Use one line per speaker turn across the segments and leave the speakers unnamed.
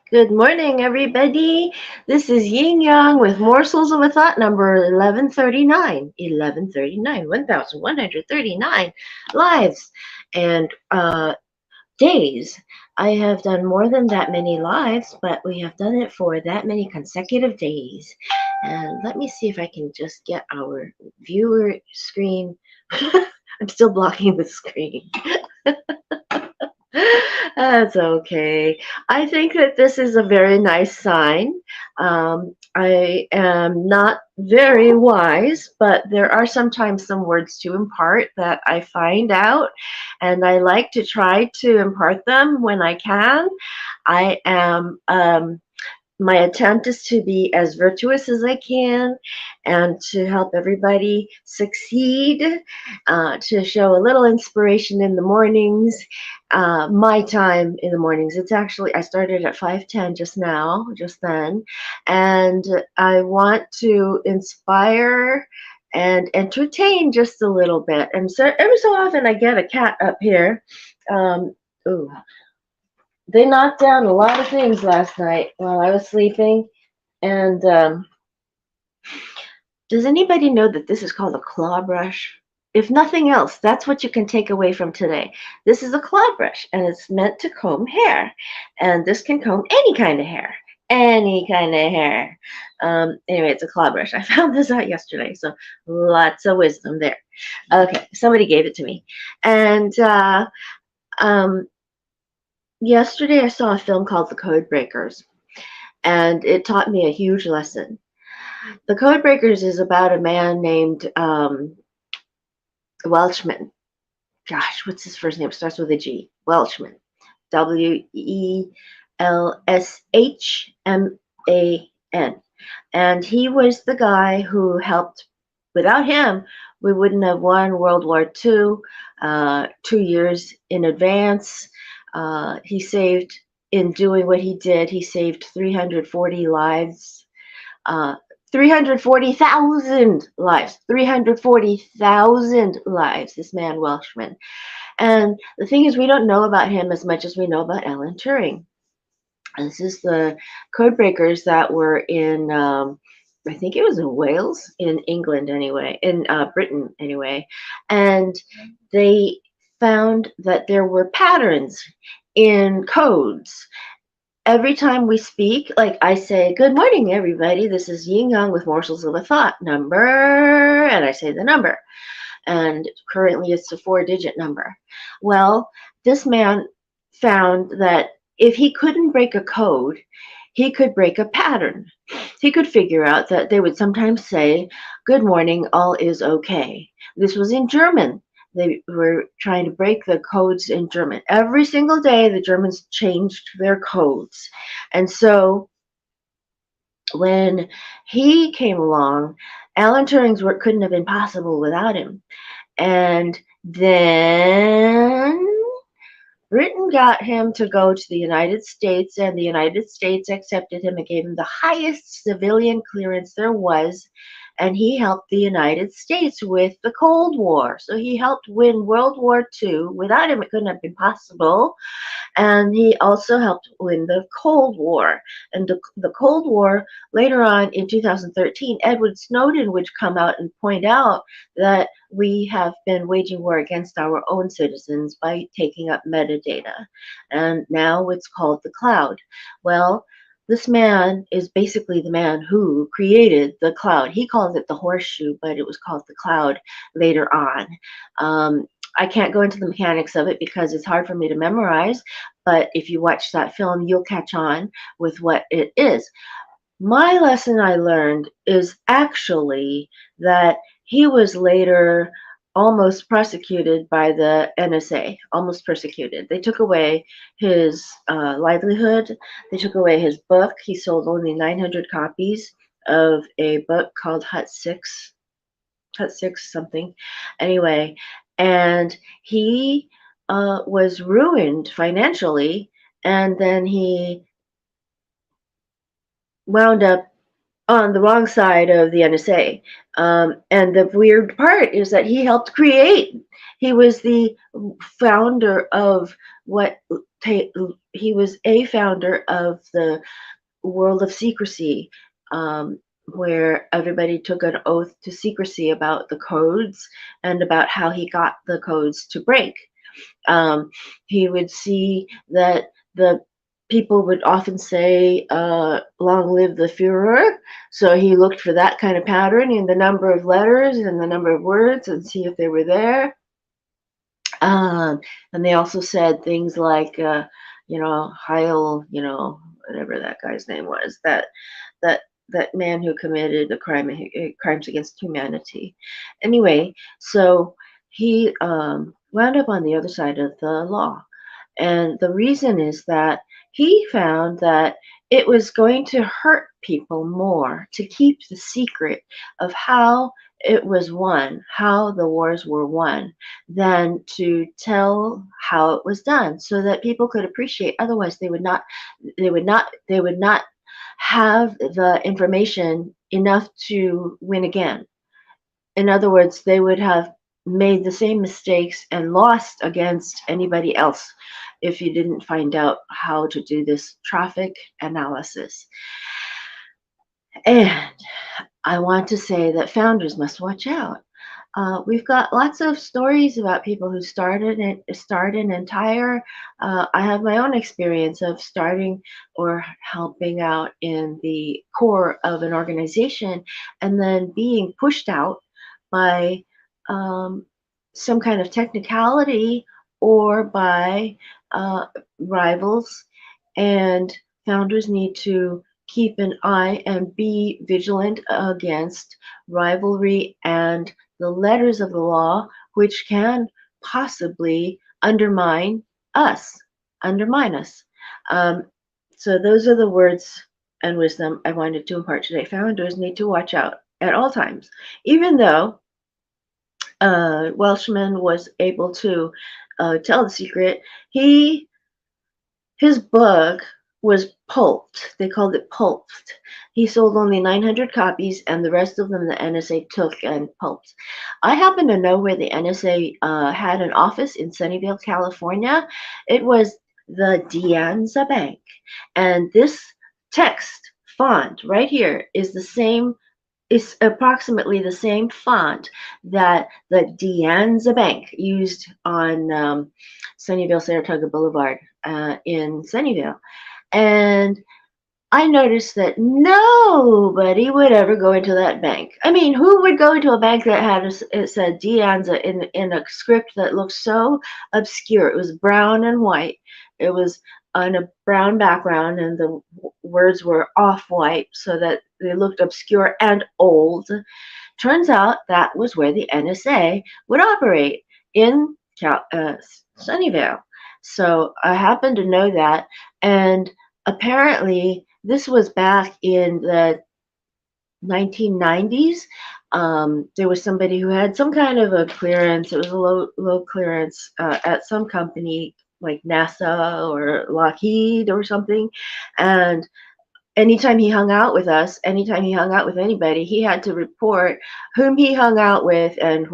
Good morning, everybody. This is Yin Yang with Morsels of a Thought number 1139. 1139, 1139 lives and days. I have done more than that many lives, but we have done it for that many consecutive days. And let me see if I can just get our viewer screen. I'm still blocking the screen. That's okay. I think that this is a very nice sign. I am not very wise, but there are sometimes some words to impart that I find out, and I like to try to impart them when I can. I am my attempt is to be as virtuous as I can and to help everybody succeed, to show a little inspiration in the mornings, my time in the mornings. It's actually, I started at 5:10 just now, just then, and I want to inspire and entertain just a little bit. And so every so often I get a cat up here. Ooh, they knocked down a lot of things last night while I was sleeping. And does anybody know that this is called a claw brush? If nothing else, that's what you can take away from today. This is a claw brush, and it's meant to comb hair. And this can comb any kind of hair. Any kind of hair. Anyway, it's a claw brush. I found this out yesterday, so lots of wisdom there. Okay, somebody gave it to me. And um, yesterday I saw a film called The Code Breakers, and it taught me a huge lesson. The Code Breakers is about a man named Welshman. Gosh, what's his first name? Starts with a G. Welshman. Welshman. And he was the guy who helped. Without him, we wouldn't have won World War II 2 years in advance. He saved, in doing what he did, he saved 340 lives. 340,000 lives. 340,000 lives, this man Welshman. And the thing is, we don't know about him as much as we know about Alan Turing. And this is the codebreakers that were in, I think it was in Wales, in England anyway, in Britain anyway. And they found that there were patterns in codes. Every time we speak, like I say, good morning, everybody. This is Yin Yang with Morsels of a Thought number, and I say the number. And currently it's a 4-digit number. Well, this man found that if he couldn't break a code, he could break a pattern. He could figure out that they would sometimes say, good morning, all is okay. This was in German. They were trying to break the codes in German. Every single day, the Germans changed their codes. And so when he came along, Alan Turing's work couldn't have been possible without him. And then Britain got him to go to the United States, and the United States accepted him and gave him the highest civilian clearance there was. And he helped the United States with the Cold War. So he helped win World War II. Without him, it couldn't have been possible. And he also helped win the Cold War. And the Cold War, later on in 2013, Edward Snowden would come out and point out that we have been waging war against our own citizens by taking up metadata. And now it's called the cloud. Well, this man is basically the man who created the cloud. He called it the horseshoe, but it was called the cloud later on. I can't go into the mechanics of it because it's hard for me to memorize, but if you watch that film, you'll catch on with what it is. My lesson I learned is actually that he was later almost prosecuted by the NSA, almost persecuted. They took away his livelihood. They took away his book. He sold only 900 copies of a book called Hut 6 something. Anyway, and he was ruined financially, and then he wound up on the wrong side of the NSA. And the weird part is that he helped create. He was the founder of what he he was a founder of the world of secrecy, um, where everybody took an oath to secrecy about the codes and about how he got the codes to break. Um, he would see that the people would often say, long live the Führer. So he looked for that kind of pattern in the number of letters and the number of words and see if they were there. Um, and they also said things like, Heil, whatever that guy's name was, that that man who committed the crimes against humanity. Anyway, so he wound up on the other side of the law. And the reason is that he found that it was going to hurt people more to keep the secret of how it was won, how the wars were won, than to tell how it was done so that people could appreciate. Otherwise, they would not have the information enough to win again. In other words, they would have made the same mistakes and lost against anybody else if you didn't find out how to do this traffic analysis. And I want to say that founders must watch out. We've got lots of stories about people who start an entire. I have my own experience of starting or helping out in the core of an organization, and then being pushed out by um, some kind of technicality or by rivals, and founders need to keep an eye and be vigilant against rivalry and the letters of the law, which can possibly us, undermine us. Um, so those are the words and wisdom I wanted to impart today. Founders need to watch out at all times, even though Welshman was able to tell the secret. His book was pulped. They called it pulped. He sold only 900 copies, and the rest of them the NSA took and pulped. I happen to know where the NSA had an office in Sunnyvale, California. It was the Dianza Bank. And this text font right here is approximately the same font that the Dianza Bank used on Sunnyvale Saratoga Boulevard in Sunnyvale. And I noticed that nobody would ever go into that bank. I mean, who would go into a bank that it said Dianza in a script that looked so obscure? It was brown and white. It was on a brown background, and the words were off white so that they looked obscure and old. Turns out that was where the NSA would operate in Sunnyvale. So I happened to know that, and apparently this was back in the 1990s. There was somebody who had some kind of a clearance. It was a low clearance at some company like NASA or Lockheed or something, and anytime he hung out with us, anytime he hung out with anybody, he had to report whom he hung out with and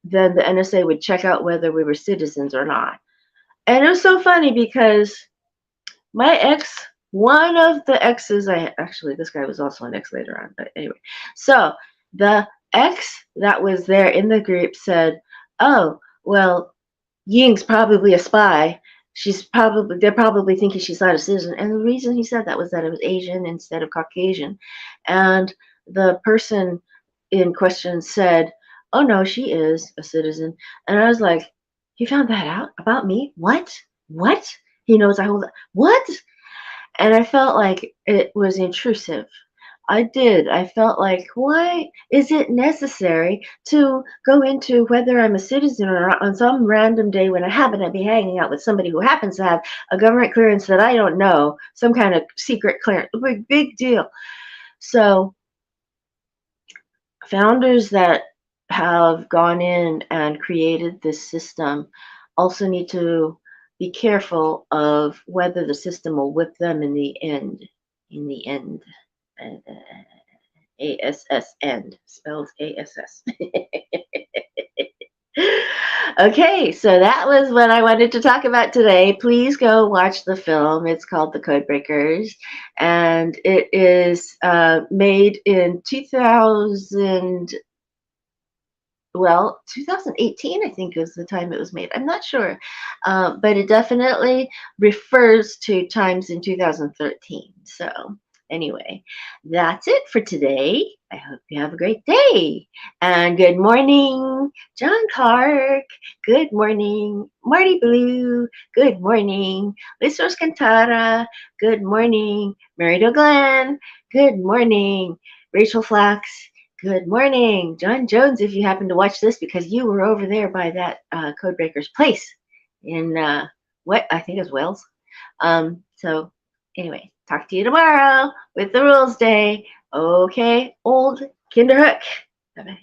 then the NSA would check out whether we were citizens or not. And it was so funny because my ex, one of the exes, this guy was also an ex later on, but anyway. So the ex that was there in the group said, "Oh, well, Ying's probably a spy. They're probably thinking she's not a citizen." And the reason he said that was that it was Asian instead of Caucasian. And the person in question said, "Oh no, she is a citizen." And I was like, "He found that out about me? What? What? He knows I hold what?" And I felt like it was intrusive. I did. I felt like, why is it necessary to go into whether I'm a citizen or not on some random day when I happen to be hanging out with somebody who happens to have a government clearance that I don't know, some kind of secret clearance? Big deal. So founders that have gone in and created this system also need to be careful of whether the system will whip them in the end. In the end. ASS end, spelled ASS. Okay, so that was what I wanted to talk about today. Please go watch the film. It's called The Codebreakers, and it is made in 2000. Well, 2018, I think, is the time it was made. I'm not sure, but it definitely refers to times in 2013. So, anyway, that's it for today. I hope you have a great day. And good morning, John Clark. Good morning, Marty Blue. Good morning, Lissos Cantara. Good morning, Mary Glenn. Good morning, Rachel Flax. Good morning, John Jones, if you happen to watch this because you were over there by that Codebreaker's place in what I think is Wales. So anyway, talk to you tomorrow with the Rules Day. Okay, old Kinderhook. Bye-bye.